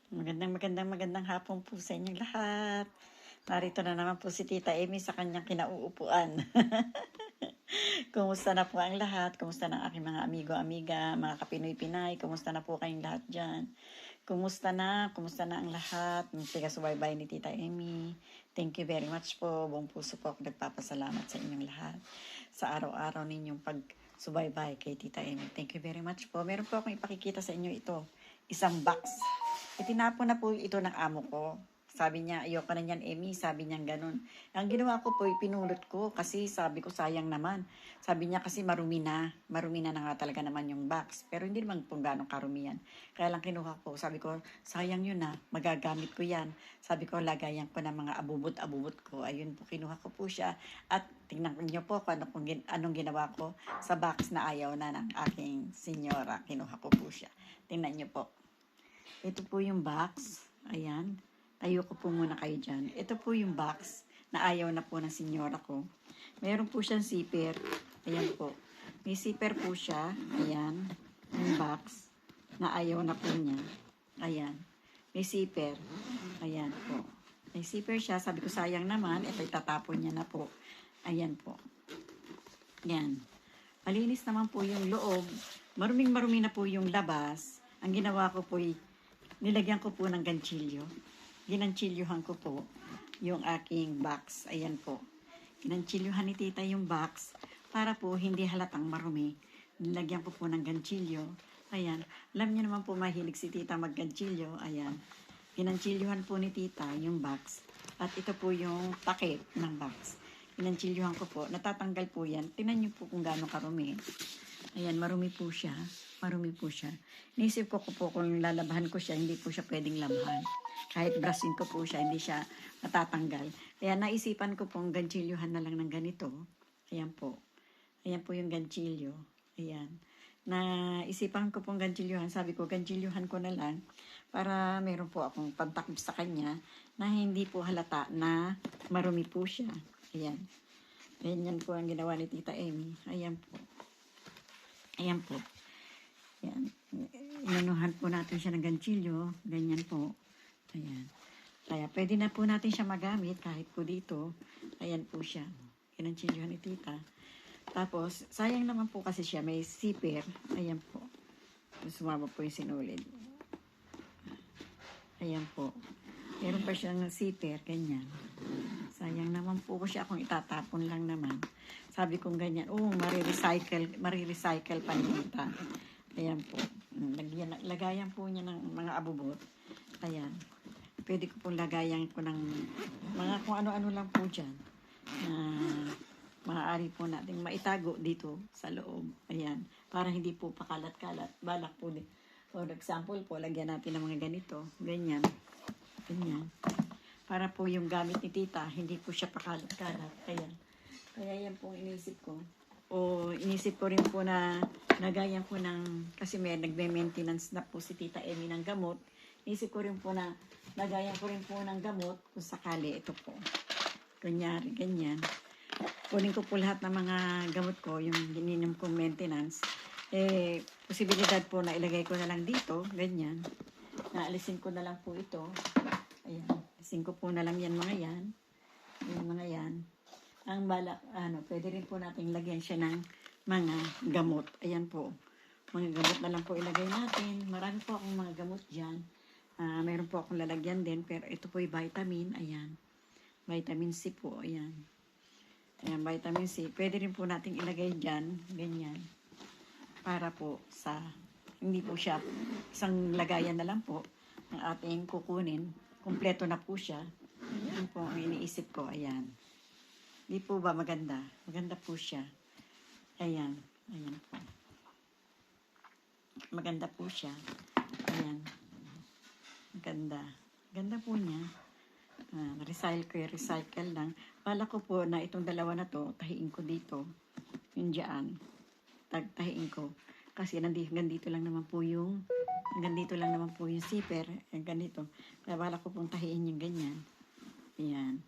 Magandang hapon po sa inyong lahat. Narito na naman po si Tita Amy sa kanyang kinauupuan. Kumusta na po ang lahat? Kumusta na aking mga amigo-amiga, mga kapinoy-pinay? Kumusta na po kayong lahat dyan? Kumusta na? Kumusta na ang lahat? Tiga-subaybay ni Tita Amy. Thank you very much po. Buong puso po ako nagpapasalamat sa inyong lahat. Sa araw-araw ninyong pag-subaybay kay Tita Amy. Thank you very much po. Meron po akong ipakikita sa inyo ito. Isang box. Itinapon na po ito ng amo ko. Sabi niya, ayoko na niyan, Amy. Sabi niya ganun. Ang ginawa ko po, pinulot ko kasi sabi ko, sayang naman. Sabi niya kasi marumi na. Marumi na nga talaga naman yung box. Pero hindi naman po gano'ng karumi yan. Kaya lang kinuha ko. Sabi ko, sayang yun na. Magagamit ko yan. Sabi ko, lagayan ko ng mga abubot-abubot ko. Ayun po, kinuha ko po siya. At tingnan niyo po kung anong ginawa ko sa box na ayaw na ng aking senyora. Kinuha ko po siya. Tingnan niyo po. Ito po yung box. Ayan. Tayo ko po muna kayo dyan. Ito po yung box na ayaw na po ng senyora ko. Meron po siyang zipper. Ayan po. May zipper po siya. Ayan. Yung box na ayaw na po niya. Ayan. May zipper. Ayan po. May zipper siya. Sabi ko sayang naman. Ito itatapon niya na po. Ayan po. Ayan. Malinis naman po yung loob. Maruming-marumi na po yung labas. Ang ginawa ko po nilagyan ko po ng ganchilyo. Ginanchilyohan ko po yung aking box. Ayan po. Ginanchilyohan ni Tita yung box para po hindi halatang marumi. Nilagyan ko po ng ganchilyo. Ayan. Alam niyo naman po mahilig si Tita mag-ganchilyo. Ayan. Ginanchilyohan po ni Tita yung box. At ito po yung takip ng box. Ginanchilyohan ko po. Natatanggal po yan. Tingnan niyo po kung gaano karumi. Ayan, marumi po siya. Marumi po siya. Naisip ko po kung lalabahan ko siya, hindi po siya pwedeng labahan. Kahit brushing ko po siya, hindi siya matatanggal. Kaya naisipan ko pong ganchilyohan na lang ng ganito. Ayan po. Ayan po yung ganchilyo. Ayan. Naisipan ko pong ganchilyohan. Sabi ko, ganchilyohan ko na lang para meron po akong pantakip sa kanya na hindi po halata na marumi po siya. Ayan. Ayan po ang ginawa ni Tita Amy. Ayan po. Ayan po. Ayan. Inanuhan po natin siya ng ganchilyo. Ganyan po. Ayan. Kaya pwede na po natin siya magamit kahit po dito. Ayan po siya. Kinanchilyohan ni Tita. Tapos, sayang naman po kasi siya. May zipper. Ayan po. Sumama po yung sinulid. Ayan po. Meron pa siyang zipper. Ganyan. Sayang naman po ko siya kung itatapon lang naman. Sabi kong ganyan, marirecycle pa ni Tita. Ayan po. Lagayan po niya ng mga abubot. Ayan. Pwede ko pong lagayan ko ng mga kung ano-ano lang po dyan. Maaari po natin maitago dito sa loob. Ayan. Para hindi po pakalat-kalat. Balak po din. For example po, lagyan natin ng mga ganito. Ganyan. Ganyan. Para po yung gamit ni Tita, hindi po siya pakalat-kalat. Ayan. Kaya yan po inisip ko. O inisip ko rin po na nagayan ko ng, kasi may nagme-maintenance na po si Tita Amy ng gamot. Inisip ko rin po na nagayan ko rin po ng gamot kung sakali. Ito po. Kunyari, ganyan. Kunin ko po lahat ng mga gamot ko, yung gininom kong maintenance. Posibilidad po na ilagay ko na lang dito, ganyan. Naalisin ko na lang po ito. Ayan. Alisin ko po na lang yan, mga yan. Yung mga yan. Ang balak, pwede rin po natin lagyan siya ng mga gamot. Ayan po. Mga gamot na lang po ilagay natin. Marami po akong mga gamot dyan. Mayroon po akong lalagyan din. Pero ito po yung vitamin. Ayan. Vitamin C po. Ayan. Ayan, vitamin C. Pwede rin po natin ilagay dyan. Ganyan. Para po sa, hindi po siya, isang lagayan na lang po ng ating kukunin. Kompleto na po siya. Ayan po ang iniisip ko. Ayan. Di po ba maganda? Maganda po siya. Ayan. Ayan po. Maganda po siya. Ayan. Maganda. Ganda po niya. Recycle lang. Bala ko po na itong dalawa na to, tahiin ko dito. Yung dyan. Tahiin ko. Kasi hanggang dito lang naman po yung zipper. Hanggang dito. Kaya bala ko pong tahiin yung ganyan. Ayan.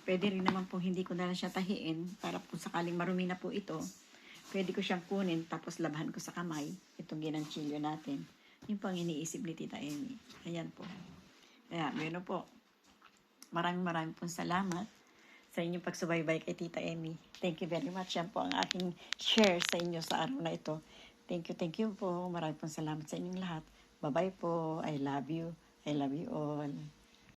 Pwede rin naman po hindi ko na lang siya tahiin para kung sakaling marumi na po ito, pwede ko siyang kunin tapos labahan ko sa kamay itong ginanchilyo natin. Yun po ang iniisip ni Tita Amy. Ayan po. Kaya, meron po. Maraming pong salamat sa inyong pagsubaybay kay Tita Amy. Thank you very much. Yan po ang aking share sa inyo sa araw na ito. Thank you po. Maraming pong salamat sa inyong lahat. Bye-bye po. I love you. I love you all.